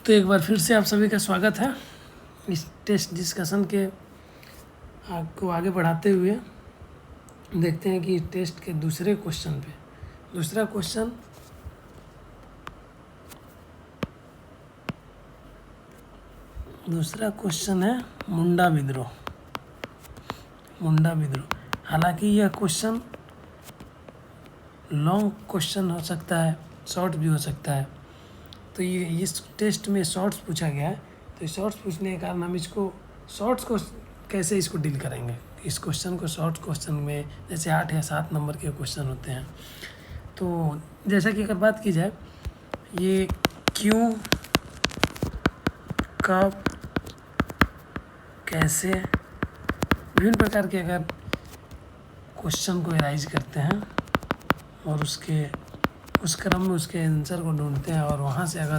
तो एक बार फिर से आप सभी का स्वागत है इस टेस्ट डिस्कशन के को आगे बढ़ाते हुए। देखते हैं कि टेस्ट के दूसरे क्वेश्चन पे दूसरा क्वेश्चन है मुंडा विद्रोह। हालांकि यह क्वेश्चन लॉन्ग क्वेश्चन हो सकता है, शॉर्ट भी हो सकता है। तो ये इस टेस्ट में शॉर्ट्स पूछा गया है, तो शॉर्ट्स पूछने के कारण हम इसको शॉर्ट्स को कैसे इसको डील करेंगे। इस क्वेश्चन को शॉर्ट क्वेश्चन में जैसे 8 या 7 नंबर के क्वेश्चन होते हैं। तो जैसा कि अगर बात की जाए, ये क्यों, कब, कैसे, विभिन्न प्रकार के अगर क्वेश्चन को एनालाइज करते हैं और उस क्रम में उसके आंसर को ढूंढते हैं, और वहाँ से अगर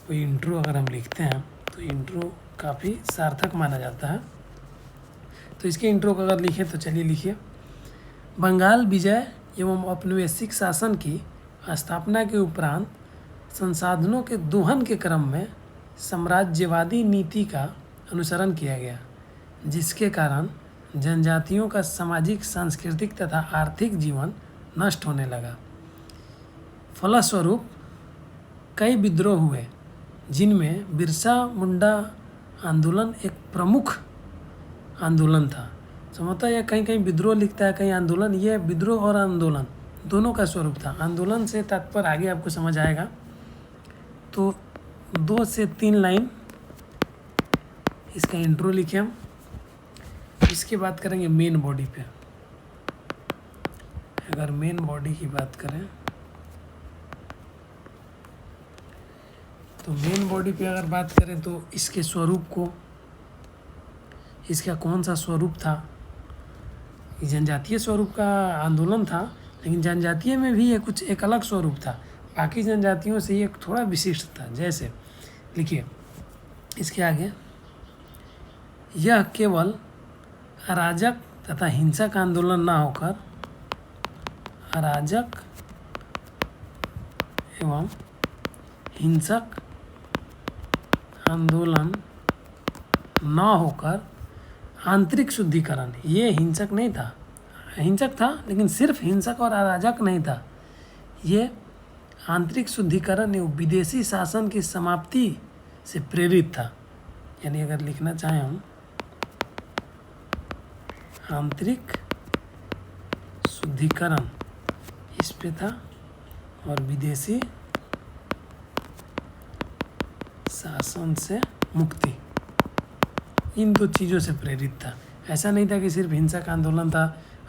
कोई इंट्रो अगर हम लिखते हैं तो इंट्रो काफ़ी सार्थक माना जाता है। तो इसके इंट्रो को अगर लिखें तो चलिए लिखिए। बंगाल विजय एवं औपनिवेशिक शासन की स्थापना के उपरांत संसाधनों के दोहन के क्रम में साम्राज्यवादी नीति का अनुसरण किया गया, जिसके कारण जनजातियों का सामाजिक, सांस्कृतिक तथा आर्थिक जीवन नष्ट होने लगा। फलस्वरूप कई विद्रोह हुए, जिनमें बिरसा मुंडा आंदोलन एक प्रमुख आंदोलन था। समझता है, यह कहीं कहीं विद्रोह लिखता है, कहीं आंदोलन। यह विद्रोह और आंदोलन दोनों का स्वरूप था। आंदोलन से तात्पर्य आगे आपको समझ आएगा। तो 2 से 3 लाइन इसका इंट्रो लिखे हम। इसके बात करेंगे मेन बॉडी पे। अगर मेन बॉडी की बात करें तो मेन बॉडी पे अगर बात करें तो इसके स्वरूप को, इसका कौन सा स्वरूप था। जनजातीय स्वरूप का आंदोलन था, लेकिन जनजातीय में भी ये कुछ एक अलग स्वरूप था। बाकी जनजातियों से ये थोड़ा विशिष्ट था। जैसे लिखिए इसके आगे, यह केवल अराजक तथा हिंसक आंदोलन न होकर अराजक एवं हिंसक आंदोलन न होकर आंतरिक शुद्धिकरण, ये हिंसक नहीं था, हिंसक था लेकिन सिर्फ हिंसक और अराजक नहीं था, ये आंतरिक शुद्धिकरण एवं विदेशी शासन की समाप्ति से प्रेरित था। यानी अगर लिखना चाहें हम, आंतरिक शुद्धिकरण इस पे था और विदेशी शासन से मुक्ति, इन 2 चीज़ों से प्रेरित था। ऐसा नहीं था कि सिर्फ हिंसक आंदोलन था,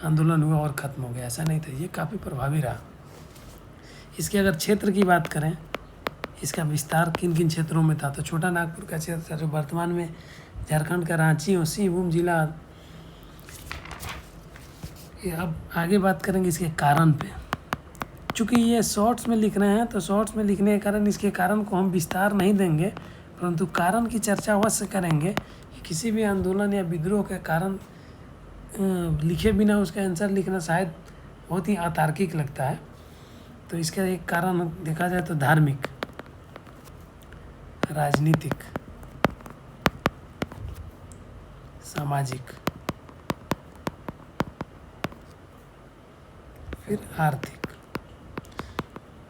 आंदोलन हुआ और ख़त्म हो गया, ऐसा नहीं था। ये काफ़ी प्रभावी रहा। इसके अगर क्षेत्र की बात करें, इसका विस्तार किन किन क्षेत्रों में था, तो छोटा नागपुर का क्षेत्र जो वर्तमान में झारखंड का रांची और सिंहभूम जिला। अब आगे बात करेंगे इसके कारण पे। चूँकि ये शॉर्ट्स में लिख रहे हैं, तो शॉर्ट्स में लिखने के कारण इसके कारण को हम विस्तार नहीं देंगे, परंतु कारण की चर्चा अवश्य करेंगे कि किसी भी आंदोलन या विद्रोह के कारण लिखे बिना उसका आंसर लिखना शायद बहुत ही अतार्किक लगता है। तो इसका एक कारण देखा जाए तो धार्मिक, राजनीतिक, सामाजिक, फिर आर्थिक।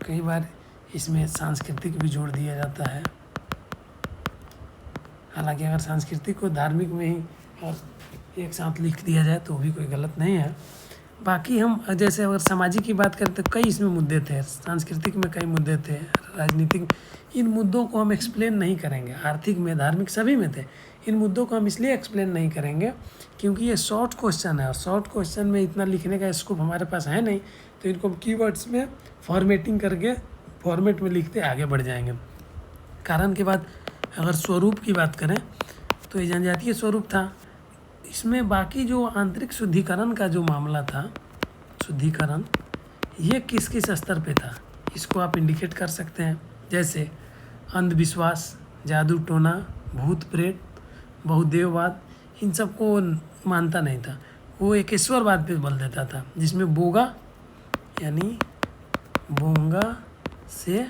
कई बार इसमें सांस्कृतिक भी जोड़ दिया जाता है। हालांकि अगर सांस्कृतिक को धार्मिक में ही और एक साथ लिख दिया जाए तो भी कोई गलत नहीं है। बाकी हम जैसे अगर सामाजिक की बात करें तो कई इसमें मुद्दे थे, सांस्कृतिक में कई मुद्दे थे, राजनीतिक। इन मुद्दों को हम एक्सप्लेन नहीं करेंगे। आर्थिक में, धार्मिक, सभी में थे। इन मुद्दों को हम इसलिए एक्सप्लेन नहीं करेंगे क्योंकि ये शॉर्ट क्वेश्चन है, और शॉर्ट क्वेश्चन में इतना लिखने का स्कोप हमारे पास है नहीं। तो इनको हम कीवर्ड्स में फॉर्मेटिंग करके फॉर्मेट में लिखते आगे बढ़ जाएंगे। कारण के बाद अगर स्वरूप की बात करें तो ये जनजातीय स्वरूप था। इसमें बाकी जो आंतरिक शुद्धिकरण का जो मामला था, शुद्धिकरण, ये किस किस स्तर पे था, इसको आप इंडिकेट कर सकते हैं। जैसे अंधविश्वास, जादू टोना, भूत प्रेत, बहुदेववाद, इन सबको मानता नहीं था। वो एक ईश्वरवाद पे बल देता था, जिसमें बोगा यानी बोंगा से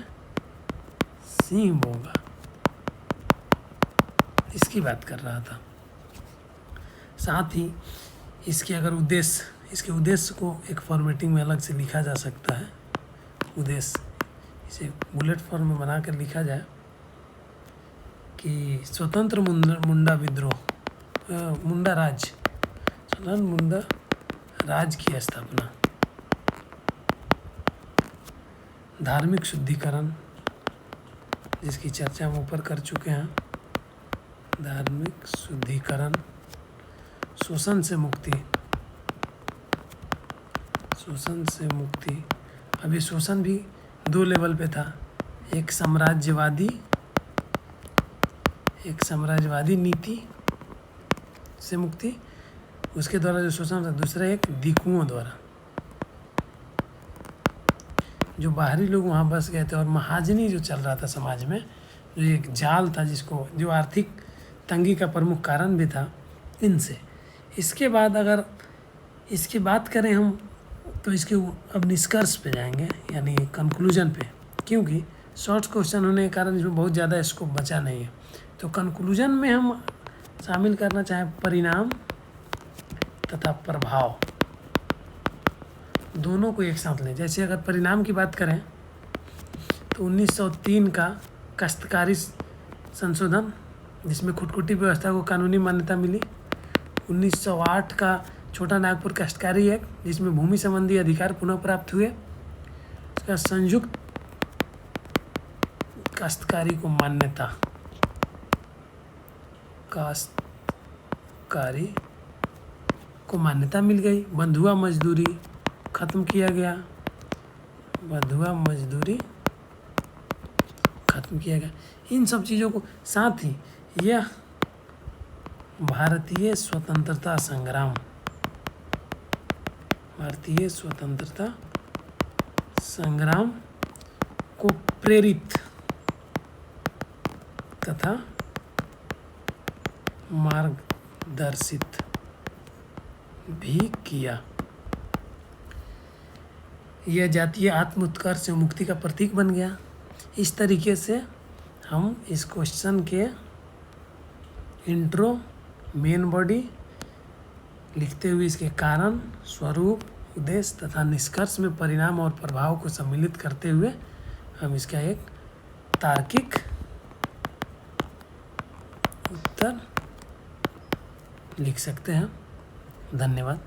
सिंह बोगा, इसकी बात कर रहा था। साथ ही इसके अगर इसके उद्देश्य को एक फॉर्मेटिंग में अलग से लिखा जा सकता है। उद्देश्य इसे बुलेट फॉर्म में बना कर लिखा जाए कि स्वतंत्र मुंडा विद्रोह, मुंडा राज, स्वतंत्र मुंडा राज की स्थापना, धार्मिक शुद्धिकरण जिसकी चर्चा हम ऊपर कर चुके हैं, धार्मिक शुद्धिकरण, शोषण से मुक्ति, शोषण से मुक्ति। अभी शोषण भी 2 लेवल पे था, एक साम्राज्यवादी नीति से मुक्ति, उसके द्वारा जो शोषण था, दूसरा एक दिकुओं द्वारा, जो बाहरी लोग वहाँ बस गए थे, और महाजनी जो चल रहा था समाज में, जो एक जाल था जो आर्थिक तंगी का प्रमुख कारण भी था, इनसे। इसके बाद अगर इसकी बात करें हम तो इसके अब निष्कर्ष पे जाएंगे, यानी कंक्लूजन पे, क्योंकि शॉर्ट क्वेश्चन होने के कारण इसमें बहुत ज़्यादा स्कोप बचा नहीं है। तो कंक्लूजन में हम शामिल करना चाहें परिणाम तथा प्रभाव, दोनों को एक साथ लें। जैसे अगर परिणाम की बात करें तो 1903 का काश्तकारी संशोधन, जिसमें खुदकुटी व्यवस्था को कानूनी मान्यता मिली, 1908 का छोटा नागपुर काश्तकारी एक्ट, जिसमें भूमि संबंधी अधिकार पुनः प्राप्त हुए, उसका संयुक्त काश्तकारी को मान्यता, काश्तकारी को मान्यता मिल गई, बंधुआ मजदूरी खत्म किया गया, बंधुआ मजदूरी खत्म किया गया। इन सब चीज़ों को, साथ ही यह भारतीय स्वतंत्रता संग्राम को प्रेरित तथा मार्गदर्शित भी किया। यह जातीय आत्म उत्कर्ष एवं मुक्ति का प्रतीक बन गया। इस तरीके से हम इस क्वेश्चन के इंट्रो, मेन बॉडी लिखते हुए इसके कारण, स्वरूप, उद्देश्य तथा निष्कर्ष में परिणाम और प्रभाव को सम्मिलित करते हुए हम इसका एक तार्किक उत्तर लिख सकते हैं। धन्यवाद।